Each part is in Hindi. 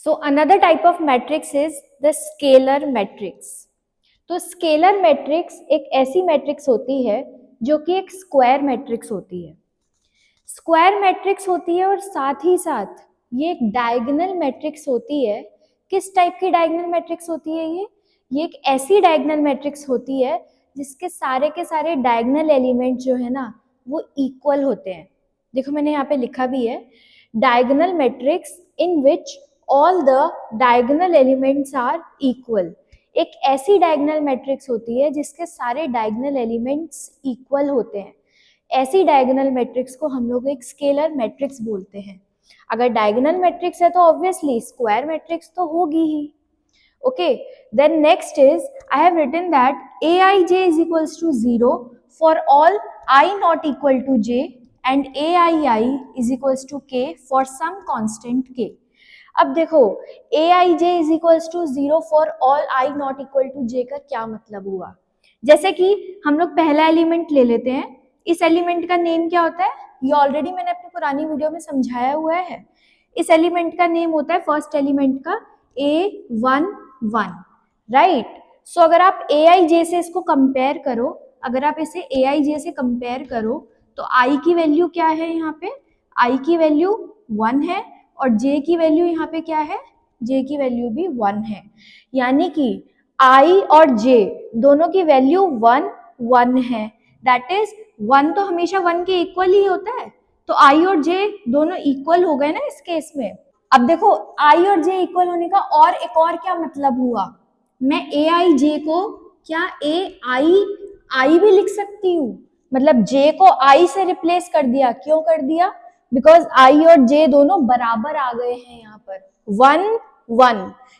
So another type of matrix is the scalar matrix. तो स्केलर मैट्रिक्स एक ऐसी मैट्रिक्स होती है जो कि एक स्क्वायर मैट्रिक्स होती है। स्क्वायर मैट्रिक्स होती है और साथ ही साथ ये एक डायगोनल मैट्रिक्स होती है। किस टाइप की डायगोनल मैट्रिक्स होती है ये एक ऐसी डायगोनल मैट्रिक्स होती है जिसके सारे के सारे डायगोनल एलिमेंट जो है ना वो इक्वल होते हैं। देखो मैंने यहाँ पे लिखा भी है, diagonal matrix in which all the diagonal elements are equal. एक ऐसी डायगोनल मैट्रिक्स होती है जिसके सारे डायगोनल एलिमेंट्स इक्वल होते हैं। ऐसी डायगोनल मैट्रिक्स को हम लोग एक स्केलर मैट्रिक्स बोलते हैं। अगर डायगोनल मैट्रिक्स है तो ऑब्वियसली स्क्वायर मैट्रिक्स तो होगी ही। Okay, then next is I have written that aij is equals to 0 for all I not equal to j and aii is equals to k for some constant k। अब देखो aij is equals to 0 for all I not equal to j का क्या मतलब हुआ। जैसे कि हम लोग पहला एलिमेंट ले लेते हैं, इस एलिमेंट का नेम क्या होता है, ये ऑलरेडी मैंने अपनी पुरानी वीडियो में समझाया हुआ है। इस एलिमेंट का नेम होता है फर्स्ट एलिमेंट का A11, राइट। सो अगर आप aij से इसको कंपेयर करो, अगर आप इसे aij से कंपेयर करो तो i की वैल्यू क्या है, यहाँ पे i की वैल्यू 1 है और j की वैल्यू यहाँ पे क्या है, j की वैल्यू भी 1 है। यानी कि i और j दोनों की वैल्यू 1 1 है। दैट इज 1 तो हमेशा 1 के इक्वल ही होता है, तो i और j दोनों इक्वल हो गए ना इस केस में। अब देखो i और j इक्वल होने का और एक और क्या मतलब हुआ, मैं aij को क्या ai भी लिख सकती हूँ, मतलब j को i से रिप्लेस कर दिया। क्यों कर दिया, बिकॉज i और j दोनों बराबर आ गए हैं यहाँ पर 1 1।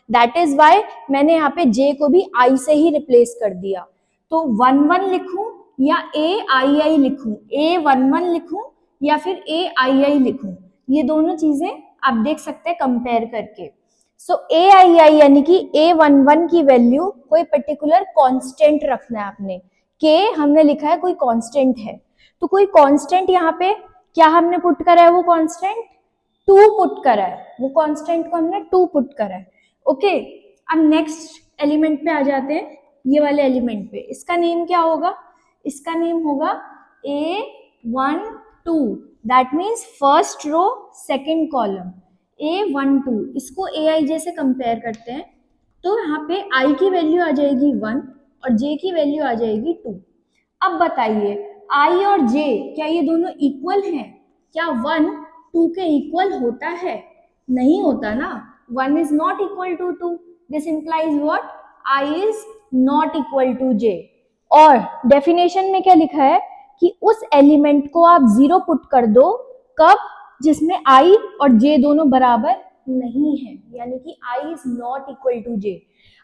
दैट इज वाई मैंने यहाँ पे j को भी i से ही रिप्लेस कर दिया। तो 1 1 लिखूं या aii लिखूं, a11 लिखूं या फिर aii लिखूं, ये दोनों चीजें आप देख सकते हैं कंपेयर करके। सो aii यानी कि a11 की वैल्यू कोई पर्टिकुलर कांस्टेंट रखना है आपने, k हमने लिखा है कोई कांस्टेंट है, तो कोई कांस्टेंट यहाँ पे क्या हमने पुट करा है, वो कांस्टेंट 2 पुट करा है, वो कांस्टेंट को हमने 2 पुट करा है। ओके, अब नेक्स्ट एलिमेंट पे आ जाते हैं, ये वाले एलिमेंट पे, इसका नेम क्या होगा, इसका नेम होगा A12, that means first row second column A12। इसको aij से कंपेयर करते हैं तो यहाँ पे i की वैल्यू आ जाएगी 1 और j की वैल्यू आ जाएगी 2। अब बताइए i और j क्या ये दोनों इक्वल हैं, क्या 1 2 के इक्वल होता है, नहीं होता ना, 1 is not equal to 2, this implies what, i is not equal to j। और डेफिनेशन में क्या लिखा है कि उस एलिमेंट को आप 0 पुट कर दो, कब, जिसमें i और j दोनों बराबर नहीं है, यानी कि i is not equal to j।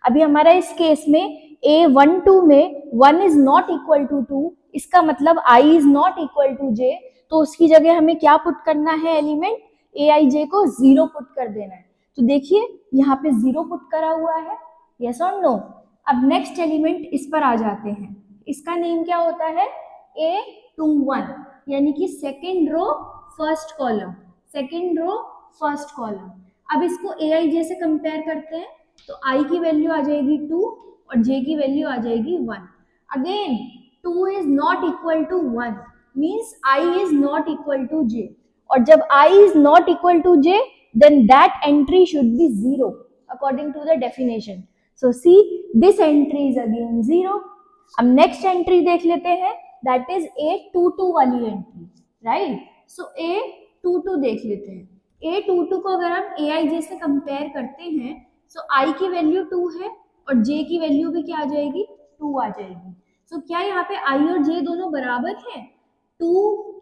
अभी हमारा इस केस में A12 में 1 is not equal to 2, इसका मतलब i is not equal to j, तो उसकी जगह हमें क्या पुट करना है, एलिमेंट aij को 0 पुट कर देना है। तो देखिए यहाँ पे 0 पुट करा हुआ है, यस और नो। अब नेक्स्ट एलिमेंट इस पर आ जाते हैं, इसका नेम क्या होता है, A21, यानी कि second row first column, second row first column. अब इसको aij से कंपेयर करते हैं तो i की वैल्यू आ जाएगी 2 और j की वैल्यू आ जाएगी 1। Again 2 is not equal to 1 means i is not equal to j, और जब i is not equal to j then that entry should be 0 according to the definition। So see this entry is again 0। अब नेक्स्ट एंट्री देख लेते हैं, दैट इज A22 वाली एंट्री, राइट। सो A22 देख लेते हैं, A22 को अगर हम aij से कंपेयर करते हैं सो i की वैल्यू 2 है और j की वैल्यू भी क्या आ जाएगी, 2 आ जाएगी। सो क्या यहाँ पे i और j दोनों बराबर हैं, 2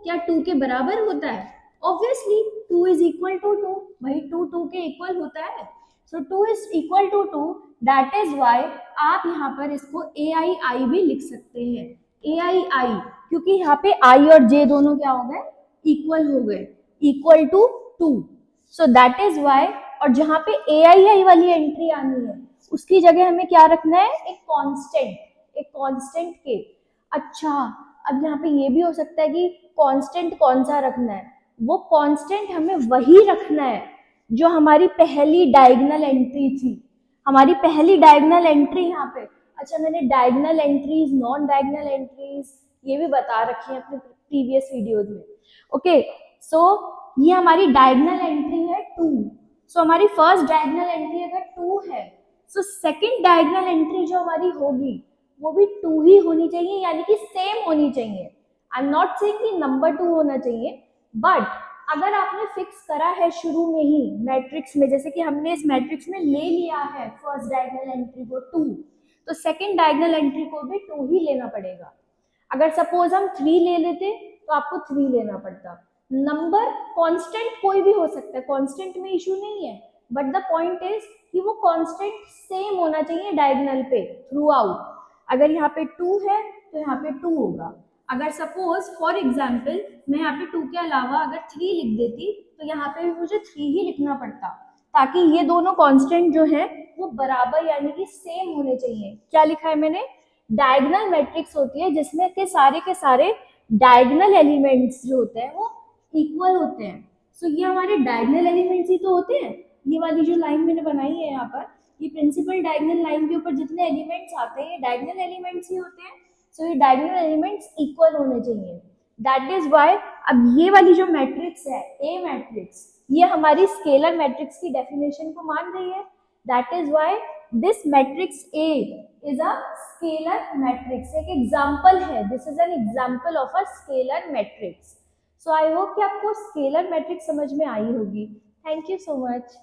क्या 2 के बराबर होता है, ऑब्वियसली 2 इज इक्वल टू 2, भाई 2 2 के इक्वल होता है। So 2 is equal to 2, that is why आप यहाँ पर इसको aii भी लिख सकते हैं, aii, क्योंकि यहाँ पे i और j दोनों क्या हो गए, इक्वल हो गए, equal to 2। So that is why, और जहाँ पे aii वाली एंट्री आनी है उसकी जगह हमें क्या रखना है, एक कांस्टेंट, एक कांस्टेंट के। अच्छा, अब यहाँ पे ये भी हो सकता है कि कांस्टेंट कौन सा रखना है, वो कांस्टेंट हमें वही रखना है जो हमारी पहली डायगोनल एंट्री थी, हमारी पहली डायगोनल एंट्री यहाँ पे, अच्छा मैंने diagonal entries, non diagonal entries ये भी बता रखी है अपने प्रीवियस वीडियोज में। ओके, सो ये हमारी डायगोनल एंट्री है 2। सो हमारी फर्स्ट डायगोनल एंट्री अगर 2 है, सो सेकंड डायगोनल एंट्री जो हमारी होगी वो भी 2 ही होनी चाहिए, यानी कि सेम होनी चाहिए। आई एम नॉट सेइंग कि नंबर 2 होना चाहिए, बट अगर आपने फिक्स करा है शुरू में ही मैट्रिक्स में, जैसे कि हमने इस मैट्रिक्स में ले लिया है फर्स्ट डायगोनल एंट्री को 2, तो सेकंड डायगोनल एंट्री को भी 2 ही लेना पड़ेगा। अगर सपोज हम 3 ले लेते तो आपको 3 लेना पड़ता। नंबर कांस्टेंट कोई भी हो सकता है, कांस्टेंट में इशू नहीं है, बट द पॉइंट इज कि वो कांस्टेंट सेम होना चाहिए डायगोनल पे थ्रू आउट। अगर यहाँ पे 2 है तो यहाँ पे 2 होगा। अगर सपोज फॉर एग्जाम्पल मैं यहाँ पे 2 के अलावा अगर 3 लिख देती तो यहाँ पे भी मुझे 3 ही लिखना पड़ता, ताकि ये दोनों कांस्टेंट जो है वो बराबर यानी कि सेम होने चाहिए। क्या लिखा है मैंने? डायगोनल मैट्रिक्स होती है जिसमें के सारे डायगोनल एलिमेंट्स जो होते हैं वो इक्वल होते हैं। सो ये हमारे डायगोनल एलिमेंट्स ही तो होते हैं। ये वाली जो लाइन मैंने बनाई है यहाँ पर, ये प्रिंसिपल डायगोनल लाइन के ऊपर जितने एलिमेंट्स आते हैं ये डायगोनल एलिमेंट्स ही होते हैं। सो ये डायगोनल एलिमेंट्स इक्वल होने चाहिए। दैट इज वाई अब ये वाली जो मैट्रिक्स है ए मैट्रिक्स, ये हमारी स्केलर मैट्रिक्स की डेफिनेशन को मान रही है। That is why this matrix A is a scalar matrix. एक एग्जाम्पल है, this is an example of a scalar matrix. So I hope कि आपको स्केलर मैट्रिक्स समझ में आई होगी। Thank you so much.